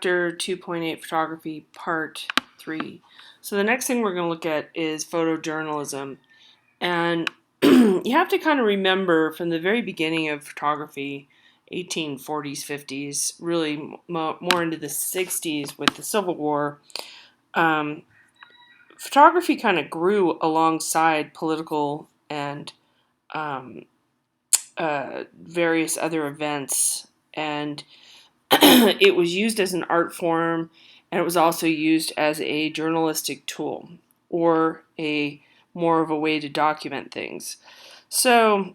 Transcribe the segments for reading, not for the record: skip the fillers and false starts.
Chapter 2.8 Photography, Part 3. So the next thing we're going to look at is photojournalism. And you have to kind of remember from the very beginning of photography, 1840s, 50s, really more into the 60s with the Civil War, photography kind of grew alongside political and various other events. And it was used as an art form, and it was also used as a journalistic tool or a more of a way to document things. So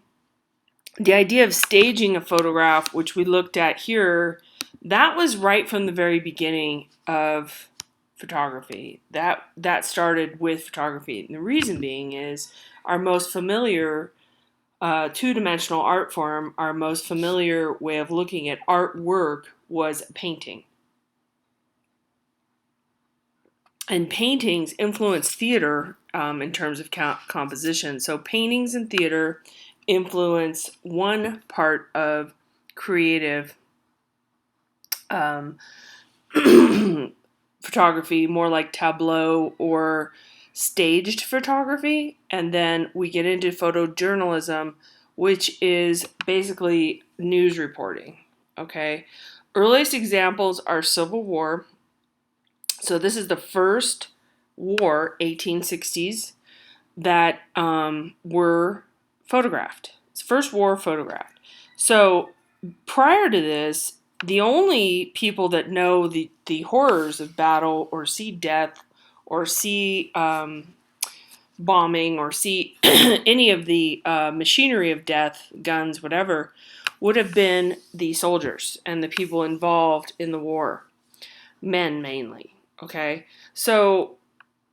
the idea of staging a photograph, which we looked at here, that was right from the very beginning of photography. That started with photography. And the reason being is our most familiar two-dimensional art form, our most familiar way of looking at artwork was painting. And paintings influence theater in terms of composition. So paintings and theater influence one part of creative photography, more like tableau or staged photography. And then we get into photojournalism, which is basically news reporting. Okay. Earliest examples are Civil War. So this is the first war, 1860s, that were photographed. It's the first war photographed. So prior to this, the only people that know the horrors of battle or see death or see bombing or see any of the machinery of death, guns, whatever, would have been the soldiers and the people involved in the war, men mainly. Okay, so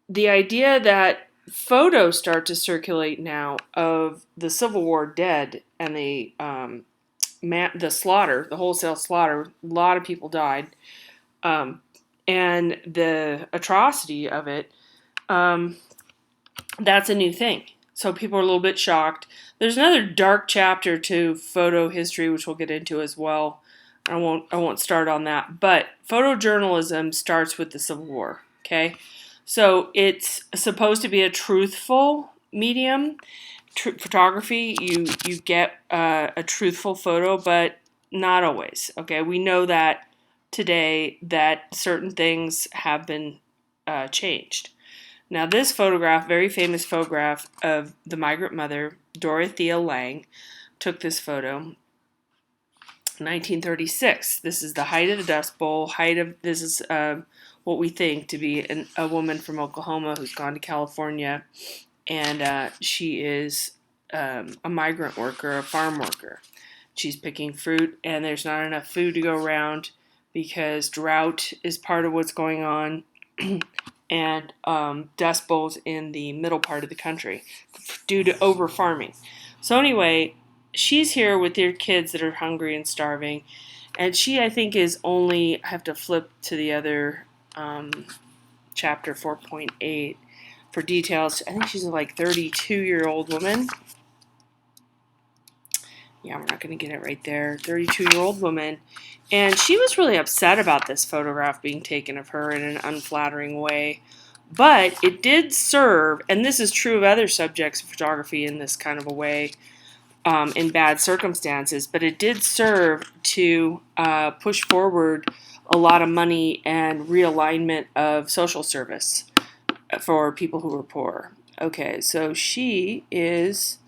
the idea that photos start to circulate now of the Civil War dead and the slaughter, the wholesale slaughter, a lot of people died, and the atrocity of it, that's a new thing. So people are a little bit shocked. There's another dark chapter to photo history, which we'll get into as well. I won't start on that. But photojournalism starts with the Civil War. Okay, so it's supposed to be a truthful medium. Photography, you get a truthful photo, but not always. Okay, we know that today that certain things have been changed. Now, this photograph, very famous photograph of the migrant mother, Dorothea Lange, took this photo. 1936. This is the height of the Dust Bowl. This is what we think to be a woman from Oklahoma who's gone to California, and she is a migrant worker, a farm worker. She's picking fruit, and there's not enough food to go around because drought is part of what's going on, and dust bowls in the middle part of the country due to over farming. So anyway, she's here with their kids that are hungry and starving, and she, I think, is only, I have to flip to the other chapter 4.8 for details. I think she's a 32-year-old woman. Yeah, we're not going to get it right there. 32-year-old woman. And she was really upset about this photograph being taken of her in an unflattering way. But it did serve, and this is true of other subjects of photography in this kind of a way, in bad circumstances, but it did serve to push forward a lot of money and realignment of social service for people who were poor. Okay, so she is,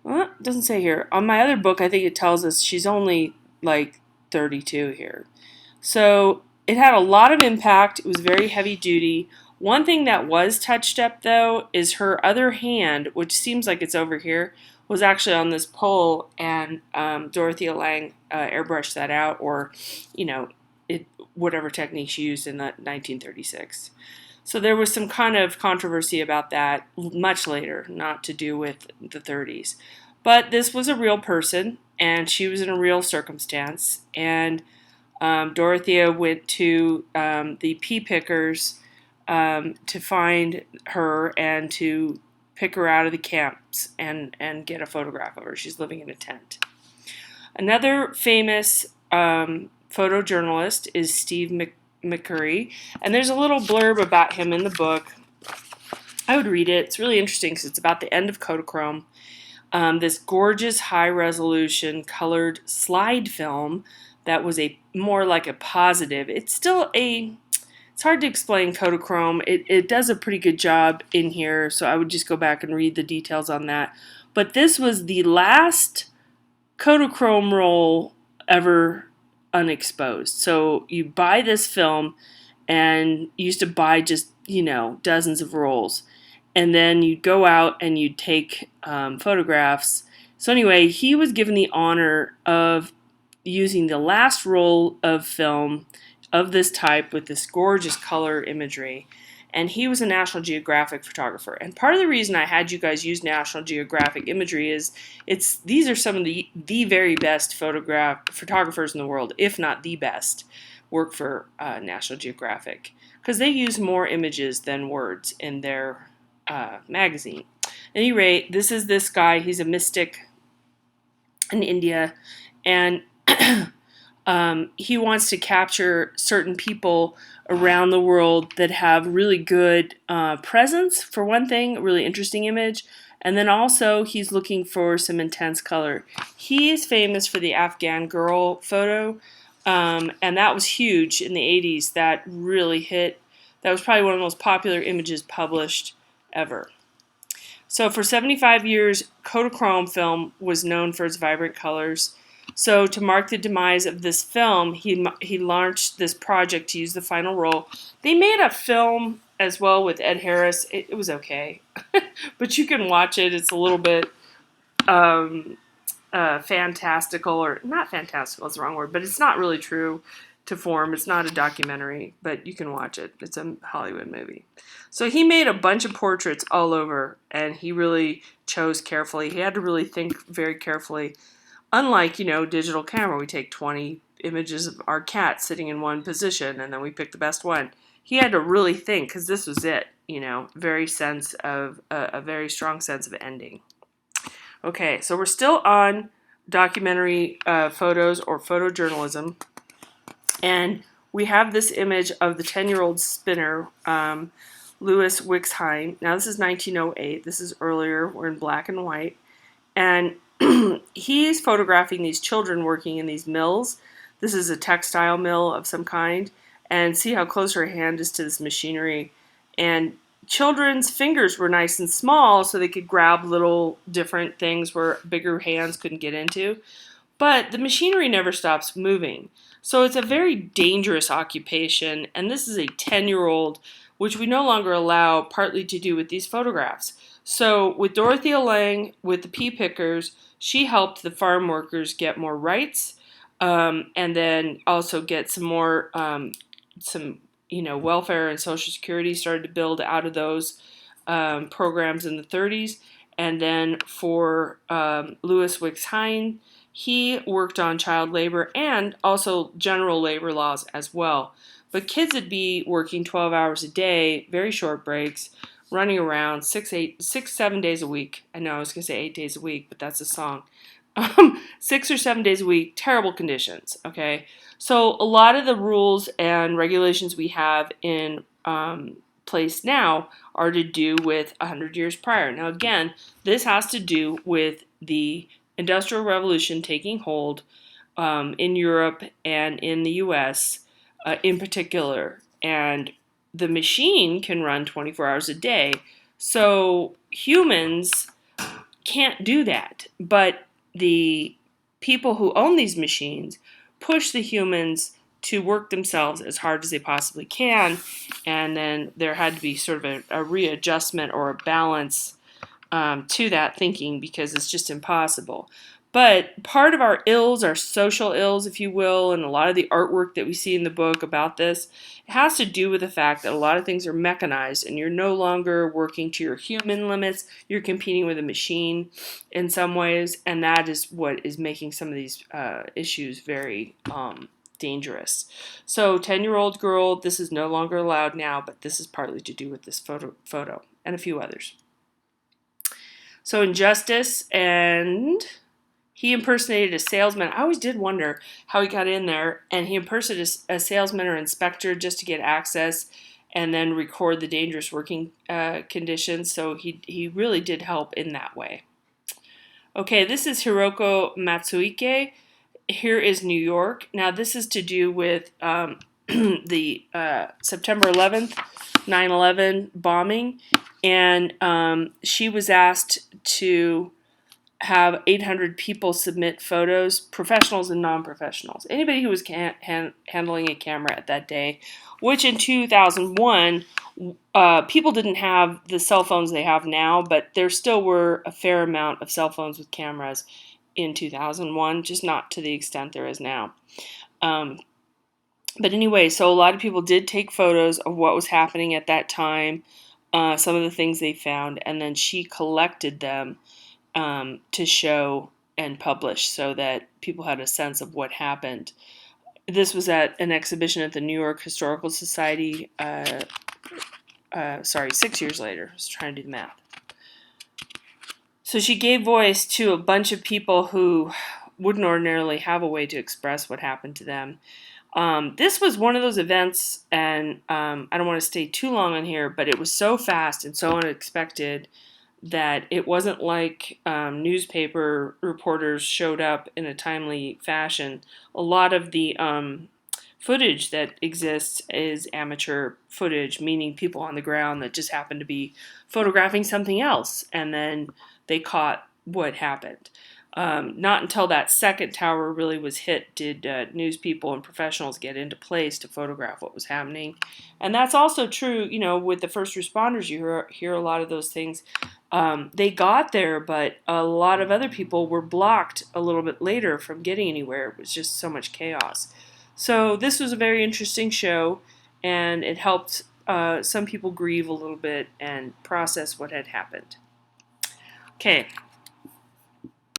well, it doesn't say here. On my other book, I think it tells us she's only 32 here. So it had a lot of impact. It was very heavy duty. One thing that was touched up, though, is her other hand, which seems like it's over here, was actually on this pole, and Dorothea Lange airbrushed that out, or, whatever technique she used in 1936. So there was some kind of controversy about that much later, not to do with the 30s. But this was a real person, and she was in a real circumstance, and Dorothea went to the pea pickers to find her and to pick her out of the camps and get a photograph of her. She's living in a tent. Another famous photojournalist is Steve McCurry, and there's a little blurb about him in the book. I would read it. It's really interesting because it's about the end of Kodachrome. This gorgeous high-resolution colored slide film that was more like a positive. It's hard to explain Kodachrome. It does a pretty good job in here, so I would just go back and read the details on that. But this was the last Kodachrome roll ever unexposed. So you buy this film, and you used to buy just, dozens of rolls. And then you'd go out and you'd take photographs. So anyway, he was given the honor of using the last roll of film of this type with this gorgeous color imagery. And he was a National Geographic photographer. And part of the reason I had you guys use National Geographic imagery is these are some of the very best photographers in the world, if not the best, work for National Geographic. Because they use more images than words in their magazine. At any rate, this is this guy. He's a mystic in India, and he wants to capture certain people around the world that have really good presence, for one thing, a really interesting image, and then also he's looking for some intense color. He is famous for the Afghan girl photo, and that was huge in the 80s. That really hit. That was probably one of the most popular images published ever. So for 75 years, Kodachrome film was known for its vibrant colors. So to mark the demise of this film, he launched this project to use the final roll. They made a film as well with Ed Harris. It was okay, but you can watch it. It's a little bit fantastical, or not fantastical is the wrong word, but it's not really true to form. It's not a documentary, but you can watch it. It's a Hollywood movie. So he made a bunch of portraits all over, and he really chose carefully. He had to really think very carefully. Unlike, digital camera, we take 20 images of our cat sitting in one position, and then we pick the best one. He had to really think, because this was it, a very strong sense of ending. Okay, so we're still on documentary photos or photojournalism. And we have this image of the 10-year-old spinner, Louis Wixheim. Now, this is 1908. This is earlier. We're in black and white. And he's photographing these children working in these mills. This is a textile mill of some kind. And see how close her hand is to this machinery. And children's fingers were nice and small, so they could grab little different things where bigger hands couldn't get into. But the machinery never stops moving. So it's a very dangerous occupation, and this is a 10-year-old, which we no longer allow, partly to do with these photographs. So with Dorothea Lange, with the pea pickers, she helped the farm workers get more rights, and then also get some more, welfare and Social Security started to build out of those programs in the 30s. And then for Louis Wixheim, he worked on child labor and also general labor laws as well. But kids would be working 12 hours a day, very short breaks, running around 7 days a week. I know I was going to say 8 days a week, but that's a song. 6 or 7 days a week, terrible conditions, okay? So a lot of the rules and regulations we have in place now are to do with 100 years prior. Now again, this has to do with the Industrial Revolution taking hold in Europe and in the U.S. In particular. And the machine can run 24 hours a day. So humans can't do that. But the people who own these machines push the humans to work themselves as hard as they possibly can. And then there had to be sort of a readjustment or a balance to that thinking, because it's just impossible. But part of our ills, our social ills, if you will, and a lot of the artwork that we see in the book about this, it has to do with the fact that a lot of things are mechanized and you're no longer working to your human limits. You're competing with a machine in some ways, and that is what is making some of these issues very dangerous. So 10-year-old girl, this is no longer allowed now, but this is partly to do with this photo and a few others. So injustice and He impersonated a salesman. I always did wonder how he got in there, and he impersonated a salesman or inspector just to get access and then record the dangerous working conditions. So he really did help in that way. Okay, this is Hiroko Matsuike. Here is New York. Now this is to do with the September 11th, 9/11 bombing, and she was asked to have 800 people submit photos, professionals and non-professionals. Anybody who was handling a camera at that day, which in 2001, people didn't have the cell phones they have now, but there still were a fair amount of cell phones with cameras in 2001, just not to the extent there is now. But anyway, so a lot of people did take photos of what was happening at that time, some of the things they found, and then she collected them to show and publish so that people had a sense of what happened. This was at an exhibition at the New York Historical Society, 6 years later. I was trying to do the math. So she gave voice to a bunch of people who wouldn't ordinarily have a way to express what happened to them. This was one of those events, and I don't want to stay too long on here, but it was so fast and so unexpected that it wasn't like newspaper reporters showed up in a timely fashion. A lot of the footage that exists is amateur footage, meaning people on the ground that just happened to be photographing something else, and then they caught what happened. Not until that second tower really was hit did news people and professionals get into place to photograph what was happening. And that's also true, with the first responders. You hear a lot of those things. They got there, but a lot of other people were blocked a little bit later from getting anywhere. It was just so much chaos. So this was a very interesting show, and it helped some people grieve a little bit and process what had happened. Okay,